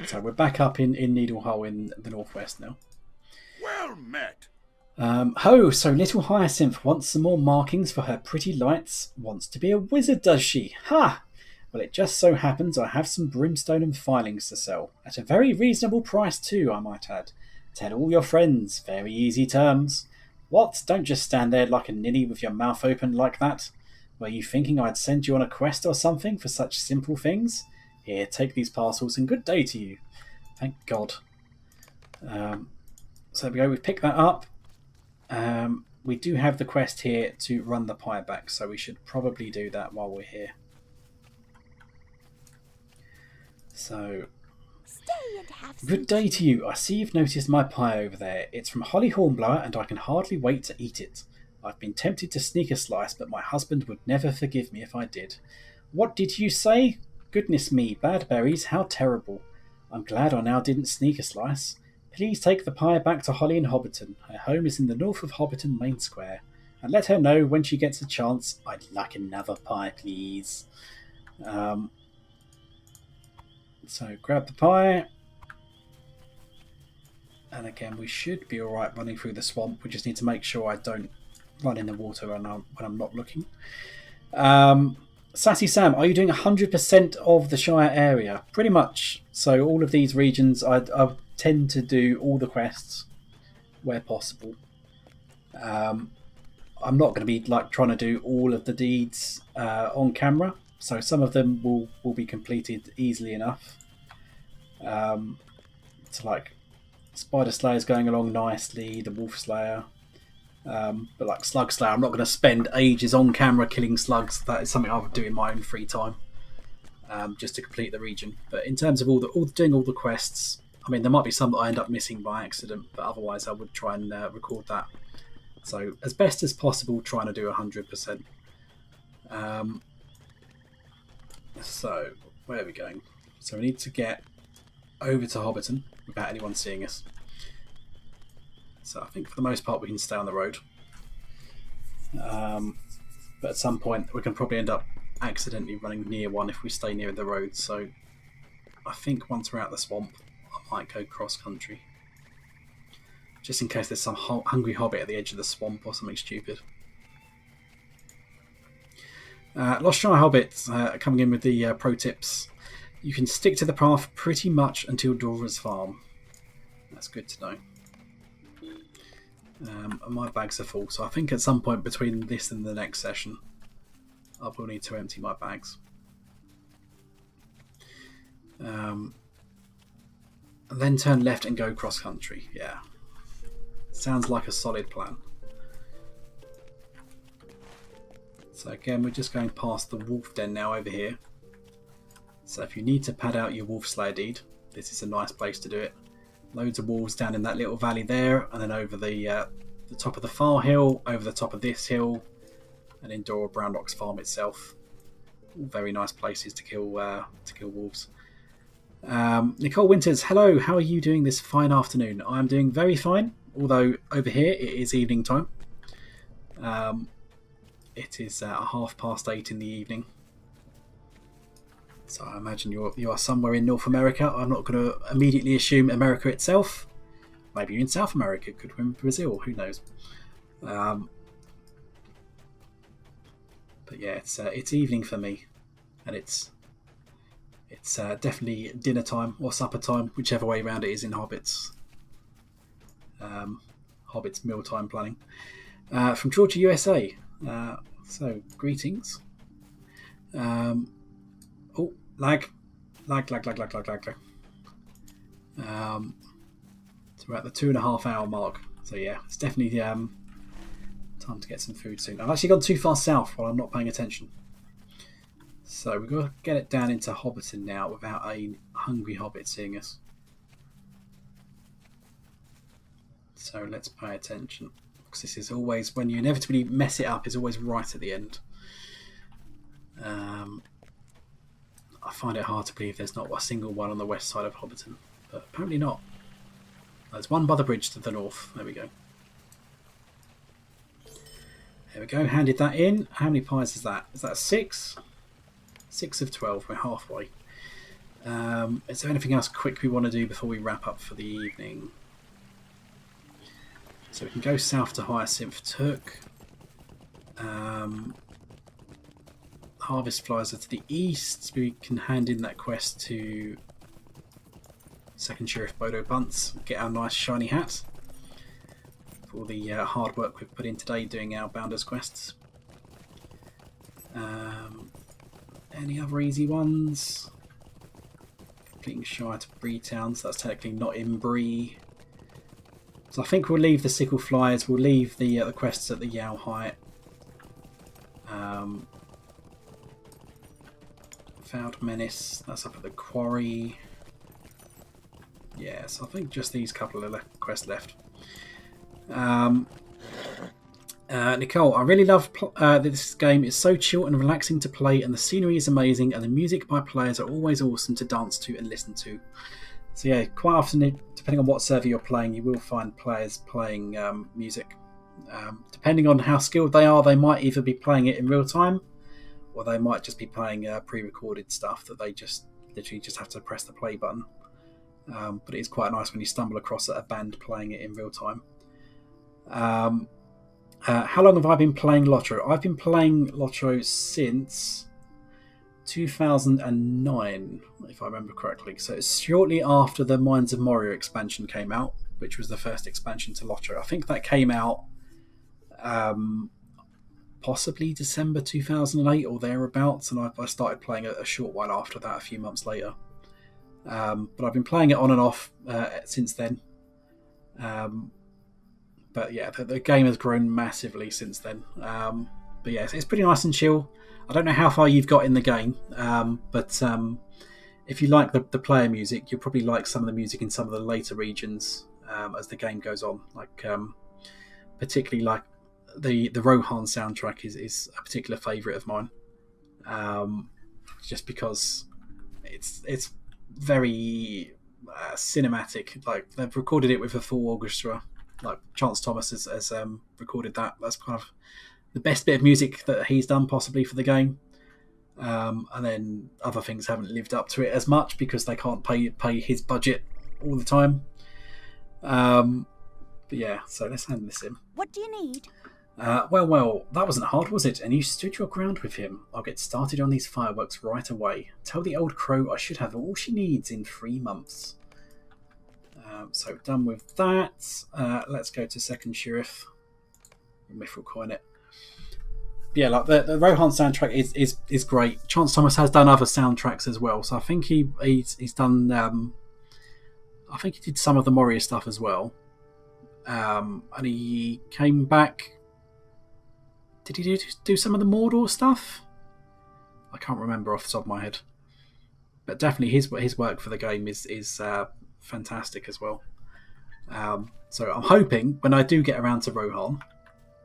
So we're back up in Needlehole in the northwest now. Well met. So little Hyacinth wants some more markings for her pretty lights. Wants to be a wizard, does she? Ha! Well, it just so happens I have some brimstone and filings to sell. At a very reasonable price too, I might add. Tell all your friends, very easy terms. What? Don't just stand there like a ninny with your mouth open like that. Were you thinking I'd send you on a quest or something for such simple things? Here, take these parcels and good day to you. Thank God. So there we go, we've picked that up. We do have the quest here to run the pie back, so we should probably do that while we're here. So, good day to you. I see you've noticed my pie over there. It's from Holly Hornblower, and I can hardly wait to eat it. I've been tempted to sneak a slice, but my husband would never forgive me if I did. What did you say? Goodness me, bad berries, how terrible. I'm glad I now didn't sneak a slice. Please take the pie back to Holly in Hobbiton. Her home is in the north of Hobbiton Main Square. And let her know when she gets a chance. I'd like another pie, please. So grab the pie. And again, we should be alright running through the swamp. We just need to make sure I don't run in the water when I'm not looking. Sassy Sam, are you doing 100% of the Shire area? Pretty much. So all of these regions, I tend to do all the quests where possible. I'm not going to be like trying to do all of the deeds on camera, so some of them will be completed easily enough. So like Spider Slayer's going along nicely, the Wolf Slayer. But like Slug Slayer, I'm not going to spend ages on camera killing slugs. That is something I would do in my own free time, just to complete the region. But in terms of doing all the quests, I mean, there might be some that I end up missing by accident, but otherwise I would try and record that. So as best as possible, trying to do 100%. So where are we going? So we need to get over to Hobbiton without anyone seeing us. So I think for the most part we can stay on the road. But at some point we can probably end up accidentally running near one if we stay near the road. So I think once we're out of the swamp, I might go cross country. Just in case there's some hungry hobbit at the edge of the swamp or something stupid. Lost Shire Hobbits coming in with the pro tips. You can stick to the path pretty much until Dora's Farm. That's good to know. And my bags are full, so I think at some point between this and the next session I will need to empty my bags. And then turn left and go cross country. Yeah, sounds like a solid plan. So again, we're just going past the wolf den now over here. So if you need to pad out your wolf slayer deed, this is a nice place to do it. Loads of wolves down in that little valley there, and then over the top of the far hill, over the top of this hill, and in Dora Brownlock's farm itself. All very nice places to kill wolves. Nicole Winters, hello, how are you doing this fine afternoon? I'm doing very fine, although over here it is evening time. It is 8:30 in the evening. So I imagine you are somewhere in North America. I'm not going to immediately assume America itself. Maybe you're in South America, could be in Brazil, who knows. But yeah, it's evening for me, and it's definitely dinner time or supper time, whichever way around it is in Hobbits. Hobbits mealtime planning. From Georgia, USA. So greetings. Oh, lag. So we're at the 2.5 hour mark. So yeah, it's definitely time to get some food soon. I've actually gone too far south while I'm not paying attention. So we've got to get it down into Hobbiton now without a hungry hobbit seeing us. So let's pay attention. Because this is always, when you inevitably mess it up, is always right at the end. I find it hard to believe there's not a single one on the west side of Hobbiton, but apparently not. There's one by the bridge to the north. There we go. There we go, handed that in. How many pies is that? Is that 6? 6 of 12, we're halfway. Is there anything else quick we want to do before we wrap up for the evening? So we can go south to Hyacinth Took. Harvest Flies are to the east. We can hand in that quest to Second Sheriff Bodo Bunce. Get our nice shiny hat for all the hard work we've put in today doing our Bounders quests. Any other easy ones? Completing Shire to Breetown, so that's technically not in Bree. So I think we'll leave the Sickle Flyers, we'll leave the quests at the Yow Height. Found Menace, that's up at the Quarry. Yeah, so I think just these couple of quests left. Nicole, I really love this game. It's so chill and relaxing to play, and the scenery is amazing, and the music by players are always awesome to dance to and listen to. So yeah, quite often, depending on what server you're playing, you will find players playing music. Depending on how skilled they are, they might either be playing it in real time, or they might just be playing pre-recorded stuff that they just literally just have to press the play button. But it is quite nice when you stumble across a band playing it in real time. How long have I been playing LOTRO? I've been playing LOTRO since 2009, if I remember correctly. So it's shortly after the Mines of Moria expansion came out, which was the first expansion to LOTRO. I think that came out possibly December 2008 or thereabouts, and I started playing it a short while after that, a few months later. But I've been playing it on and off since then. But yeah, the game has grown massively since then. But yeah, it's pretty nice and chill. I don't know how far you've got in the game, but if you like the player music, you'll probably like some of the music in some of the later regions as the game goes on. Like particularly like the Rohan soundtrack is a particular favourite of mine, just because it's very cinematic. Like they've recorded it with a full orchestra. Like Chance Thomas has recorded that. That's kind of the best bit of music that he's done possibly for the game. And then other things haven't lived up to it as much because they can't pay his budget all the time. But yeah, so let's hand this in. What do you need? Well, that wasn't hard, was it? And you stood your ground with him. I'll get started on these fireworks right away. Tell the old crow I should have all she needs in 3 months. So done with that. Let's go to Second Sheriff. Mithril coin it. Yeah, like the Rohan soundtrack is great. Chance Thomas has done other soundtracks as well, so I think he's done. I think he did some of the Moria stuff as well. And he came back. Did he do some of the Mordor stuff? I can't remember off the top of my head. But definitely his work for the game is fantastic as well. So I'm hoping when I do get around to Rohan,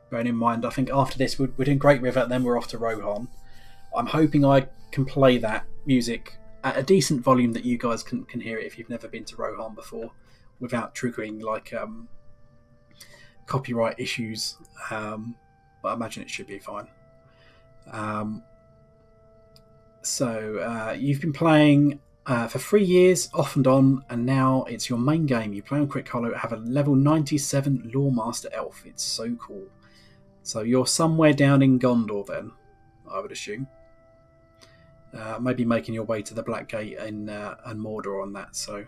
bearing in mind I think after this we're doing Great River, then we're off to Rohan. I'm hoping I can play that music at a decent volume that you guys can hear it if you've never been to Rohan before, without triggering like copyright issues. But I imagine it should be fine. So you've been playing for 3 years, off and on, and now it's your main game. You play on Quick Hollow, have a level 97 Lawmaster Elf. It's so cool. So you're somewhere down in Gondor then, I would assume. Maybe making your way to the Black Gate and Mordor on that. So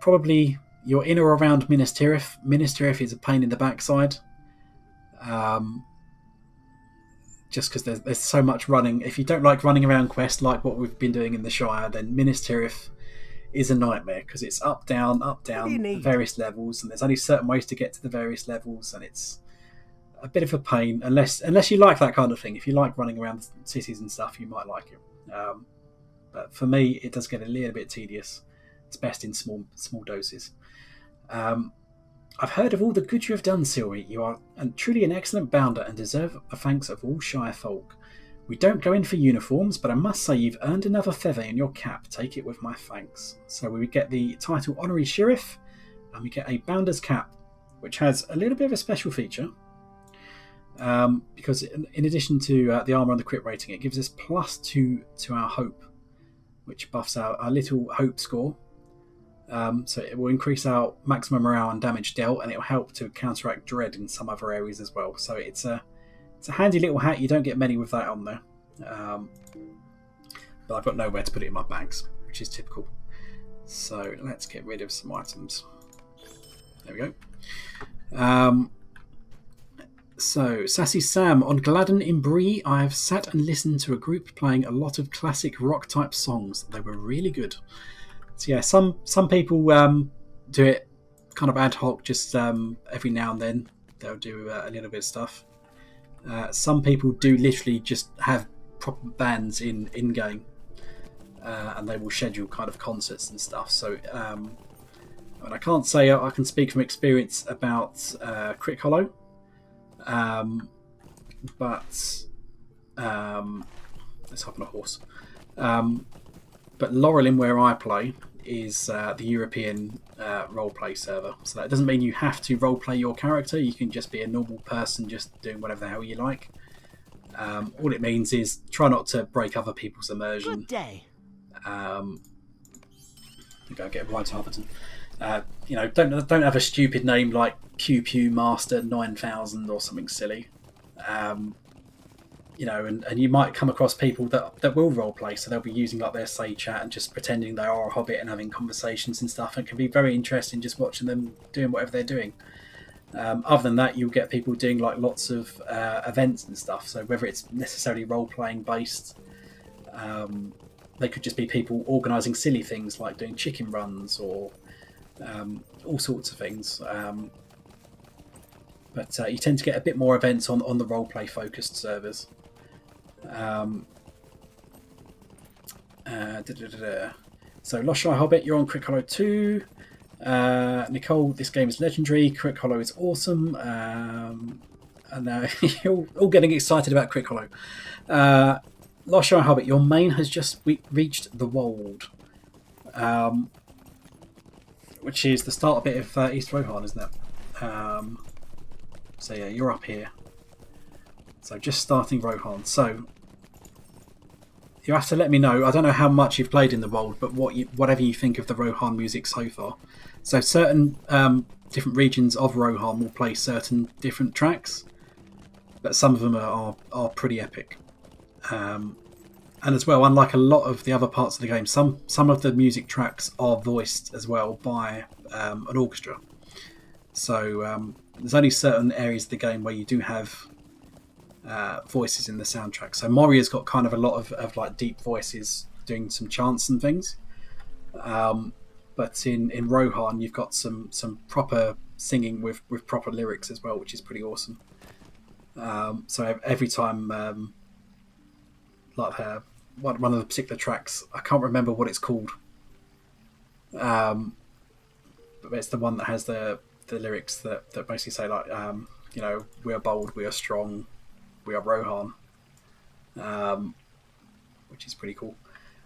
probably you're in or around Minas Tirith. Minas Tirith is a pain in the backside. Just because there's so much running. If you don't like running around quests like what we've been doing in the Shire, then Minas Tirith is a nightmare because it's up, down, various levels, and there's only certain ways to get to the various levels, and it's a bit of a pain unless you like that kind of thing. If you like running around cities and stuff, you might like it. But for me, it does get a little bit tedious. It's best in small doses. I've heard of all the good you have done, Silwy. You are truly an excellent bounder and deserve the thanks of all Shire folk. We don't go in for uniforms, but I must say you've earned another feather in your cap. Take it with my thanks. So we get the title Honorary Sheriff, and we get a Bounder's Cap, which has a little bit of a special feature. Because in addition to the armour and the crit rating, it gives us +2 to our hope which buffs our little hope score. So it will increase our maximum morale and damage dealt, and it will help to counteract dread in some other areas as well. So it's a handy little hat. You don't get many with that on there. But I've got nowhere to put it in my bags, which is typical. So let's get rid of some items. There we go. So, Sassy Sam, on Gladden in Bree, I have sat and listened to a group playing a lot of classic rock-type songs. They were really good. So yeah, some people do it kind of ad hoc, just every now and then. They'll do a little bit of stuff. Some people do literally just have proper bands in-game. And they will schedule kind of concerts and stuff. So, and I can't say I can speak from experience about Crit Hollow. But let's hop on a horse. But Laurelin, where I play, is the European roleplay server. So that doesn't mean you have to roleplay your character. You can just be a normal person, just doing whatever the hell you like. All it means is try not to break other people's immersion. Good day. Go get right, Harperton. Don't have a stupid name like Pew Pew Master 9000 or something silly. And you might come across people that will roleplay, so they'll be using like their say chat and just pretending they are a hobbit and having conversations and stuff. And it can be very interesting just watching them doing whatever they're doing. Other than that, you'll get people doing like lots of events and stuff. So whether it's necessarily role-playing based, they could just be people organising silly things like doing chicken runs or all sorts of things. But you tend to get a bit more events on the roleplay focused servers. So Lost Shire Hobbit, you're on Crit Hollow 2. Nicole, this game is legendary. Crit Hollow is awesome. And you're all getting excited about Crit Hollow. Lost Shire Hobbit, your main has just reached the Wold, which is the start bit of East Rohan, isn't it? So yeah, you're up here. So just starting Rohan. So you have to let me know. I don't know how much you've played in the Wold, but whatever you think of the Rohan music so far. So certain different regions of Rohan will play certain different tracks, but some of them are pretty epic. And as well, unlike a lot of the other parts of the game, some of the music tracks are voiced as well by an orchestra. So there's only certain areas of the game where you do have voices in the soundtrack. So Moria's got kind of a lot of like deep voices doing some chants and things. But in Rohan, you've got some proper singing with proper lyrics as well, which is pretty awesome. So every time, one of the particular tracks, I can't remember what it's called, but it's the one that has the lyrics that basically say like, we are bold, we are strong, we are Rohan, which is pretty cool.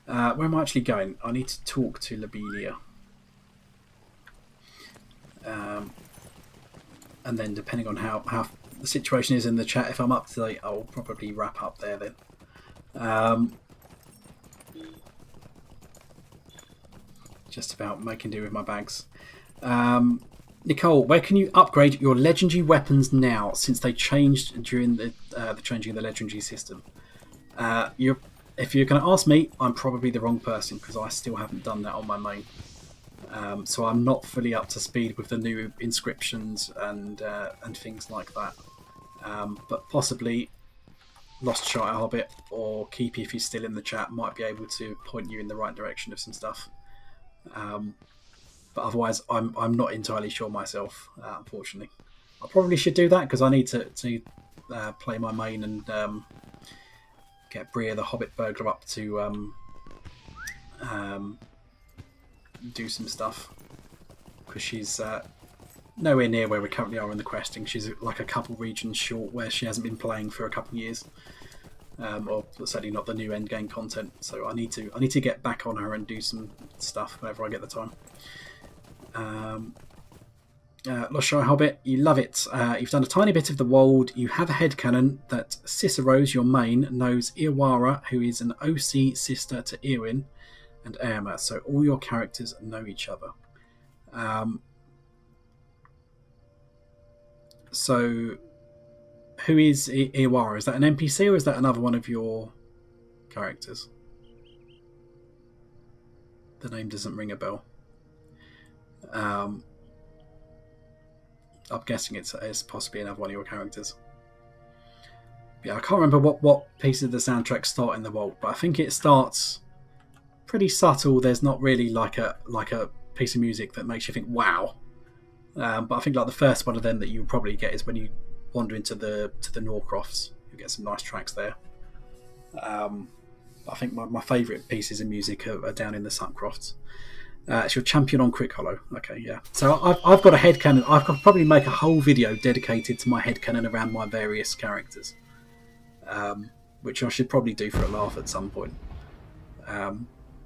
Where am I actually going? I need to talk to Lobelia. And then depending on how the situation is in the chat, if I'm up to date, I'll probably wrap up there then. Just about making do with my bags. Nicole, where can you upgrade your legendary weapons now, since they changed during the changing of the legendary system? If you're going to ask me, I'm probably the wrong person, because I still haven't done that on my main. So I'm not fully up to speed with the new inscriptions and things like that. But possibly Lost Shire Hobbit or Keepy, if he's still in the chat, might be able to point you in the right direction of some stuff. But otherwise, I'm not entirely sure myself, unfortunately. I probably should do that, because I need to play my main and get Bria the Hobbit Burglar up to do some stuff, because she's nowhere near where we currently are in the questing. She's like a couple regions short, where she hasn't been playing for a couple of years, or certainly not the new end game content. So I need to get back on her and do some stuff whenever I get the time. Lost Shire Hobbit, you love it. You've done a tiny bit of the Wold. You have a headcanon that Cicero's, your main, knows Iwara, who is an OC sister to Eowyn, and Aerma, so all your characters know each other. So, who is Iwara? Is that an NPC or is that another one of your characters? The name doesn't ring a bell. I'm guessing it's possibly another one of your characters. Yeah, I can't remember what piece of the soundtrack start in the vault, but I think it starts pretty subtle. There's not really like a piece of music that makes you think wow. But I think like the first one of them that you probably get is when you wander into the Norcrofts. You get some nice tracks there. I think my favourite pieces of music are down in the Suncrofts. It's your champion on Quick Hollow. Okay, yeah. So I've got a headcanon. I could probably make a whole video dedicated to my headcanon around my various characters, which I should probably do for a laugh at some point,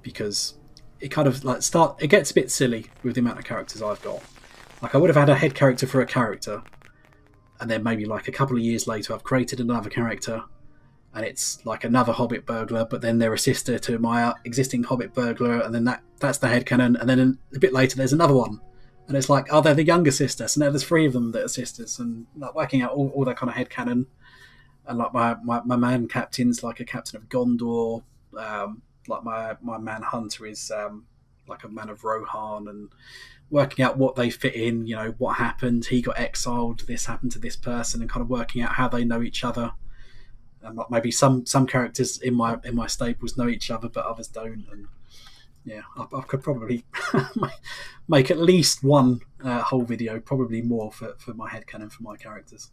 because it kind of like it gets a bit silly with the amount of characters I've got. Like I would have had a head character for a character, and then maybe like a couple of years later I've created another character, and it's like another Hobbit burglar, but then they're a sister to my existing Hobbit burglar, and then that's the headcanon, and then a bit later there's another one, and it's like, oh, they're the younger sister, so now there's 3 of them that are sisters, and like working out all that kind of headcanon. And like my man captain's like a captain of Gondor, like my man Hunter is like a man of Rohan, and working out what they fit in, you know, what happened, he got exiled, this happened to this person, and kind of working out how they know each other. And like maybe some characters in my stables know each other, but others don't. And yeah, I could probably make at least one whole video, probably more for my headcanon for my characters.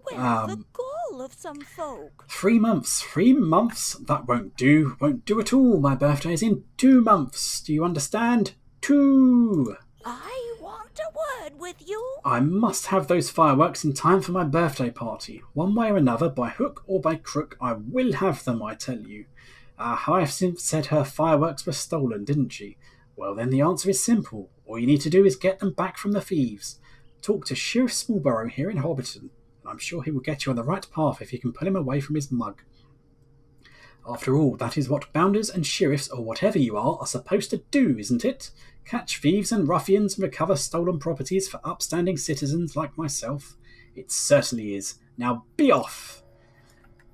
Where's the goal of some folk? 3 months. 3 months? That won't do. Won't do at all. My birthday is in 2 months. Do you understand? 2. I want a word with you. I must have those fireworks in time for my birthday party. One way or another, by hook or by crook, I will have them, I tell you. Hyacinth said her fireworks were stolen, didn't she? Well, then the answer is simple. All you need to do is get them back from the thieves. Talk to Sheriff Smallborough here in Hobbiton. I'm sure he will get you on the right path if you can pull him away from his mug. After all, that is what bounders and sheriffs, or whatever you are supposed to do, isn't it? Catch thieves and ruffians and recover stolen properties for upstanding citizens like myself. It certainly is. Now be off!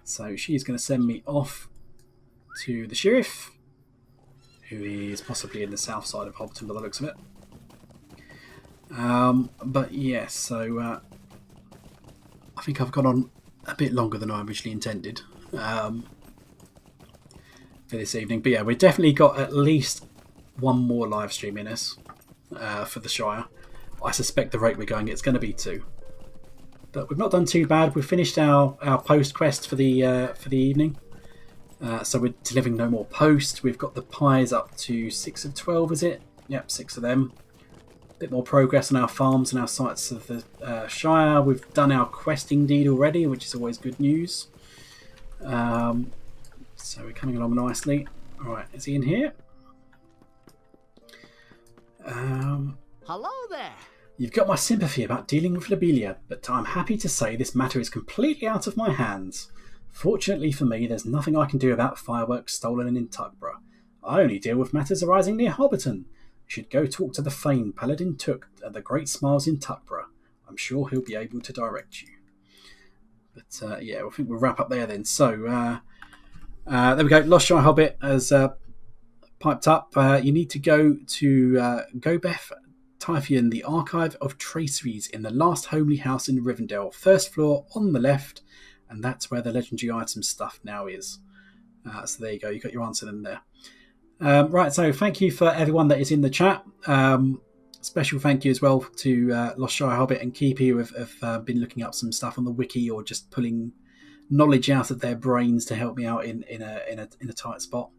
So she is going to send me off to the sheriff, who is possibly in the south side of Hobbiton by the looks of it. But yes, so I think I've gone on a bit longer than I originally intended for this evening. But yeah, we've definitely got at least one more live stream in us for the Shire. I suspect the rate we're going, it's going to be 2. But we've not done too bad. We've finished our post quest for the evening. So we're delivering no more post. We've got the pies up to 6 of 12, is it? Yep, 6 of them. A bit more progress on our farms and our sites of the Shire. We've done our questing deed already, which is always good news. So we're coming along nicely. Alright, is he in here? Hello there. You've got my sympathy about dealing with Lobelia, but I'm happy to say this matter is completely out of my hands. Fortunately for me, there's nothing I can do about fireworks stolen in Tugborough. I only deal with matters arising near Hobbiton. You should go talk to the famed Paladin Took at the Great Smiles in Tugborough. I'm sure he'll be able to direct you. But yeah, I think we'll wrap up there then. So there we go. Lost Shire Hobbit has piped up. You need to go to Gobeth Typhian, the Archive of Traceries in the last homely house in Rivendell. First floor on the left, and that's where the legendary item stuff now is. So there you go. You got your answer in there. Right, so thank you for everyone that is in the chat. Special thank you as well to Lost Shire Hobbit and Keepy, who have been looking up some stuff on the wiki or just pulling knowledge out of their brains to help me out in a tight spot.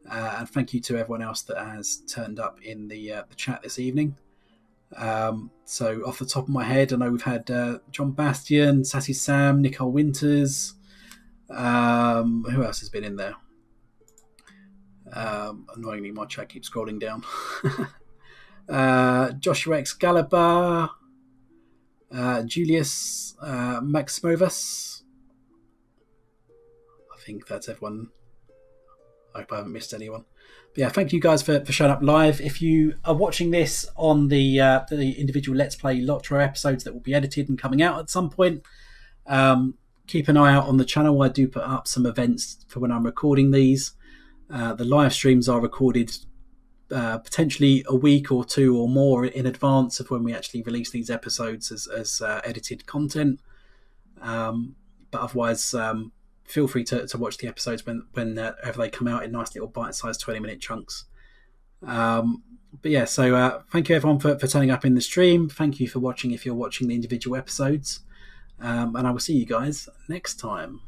And thank you to everyone else that has turned up in the chat this evening. So off the top of my head, I know we've had John Bastian, Sassy Sam, Nicole Winters. Who else has been in there? Annoyingly, my chat keeps scrolling down. Joshua Excalibur, Julius Maximovus. I think that's everyone. I hope I haven't missed anyone. Yeah, thank you guys for showing up live. If you are watching this on the individual Let's Play LOTRO episodes that will be edited and coming out at some point, keep an eye out on the channel. I do put up some events for when I'm recording these. The live streams are recorded potentially a week or two or more in advance of when we actually release these episodes as edited content. But otherwise, feel free to watch the episodes whenever they come out in nice little bite-sized 20-minute chunks. But yeah, so thank you everyone for turning up in the stream. Thank you for watching if you're watching the individual episodes. And I will see you guys next time.